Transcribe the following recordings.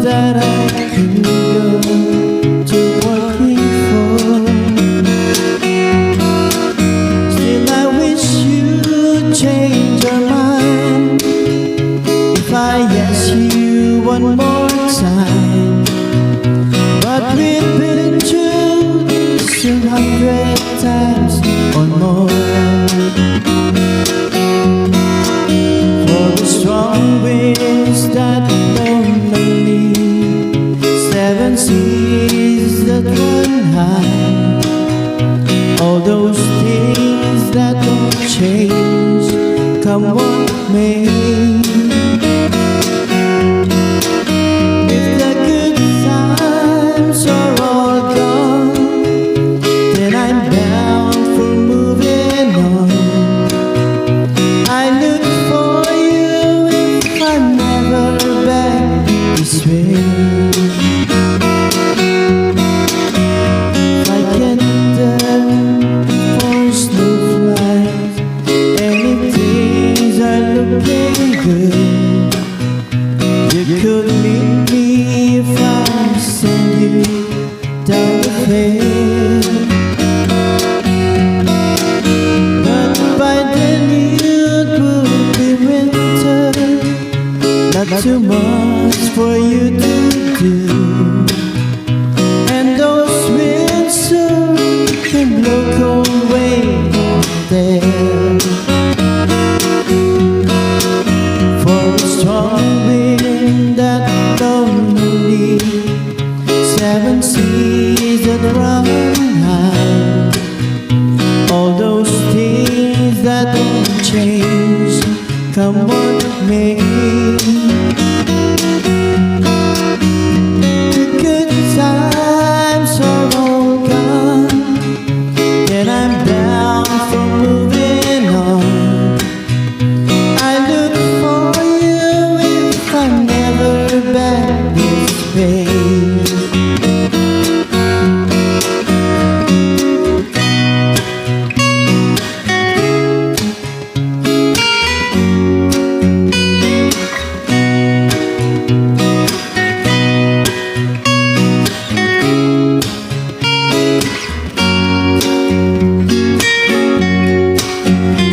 that I can go to working for. Still I wish you'd change your mind. If I ask you one more time, but we've been through this 100 times or more. For the strong winds that blow lonely, 7 seas that run high, all those things that don't change, come what may. If the good times are all gone, then I'm bound for moving on. I look for you if I'm never back this way. If I get there for snow flies, and if things are looking good, you could meet me if I send you down the fair. But by then it would be winter, not too much for you to do, and those winds soon can blow cold way out there. For a strong wind that lonely, 7 seas that run high, all those things that don't change, come what may. The good times are all gone, and I'm bound for moving on. I look for you if I'm never back this way.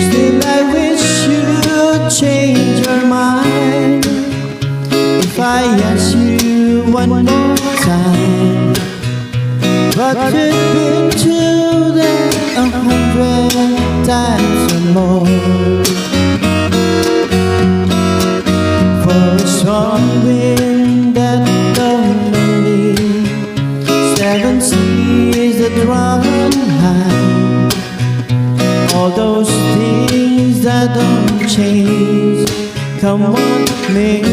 Still I wish you'd change your mind. If I ask you one more time, but you've been through that 100 times or more. For a strong wind that lonely, 7 seas that run high, all those things that don't change, come what may.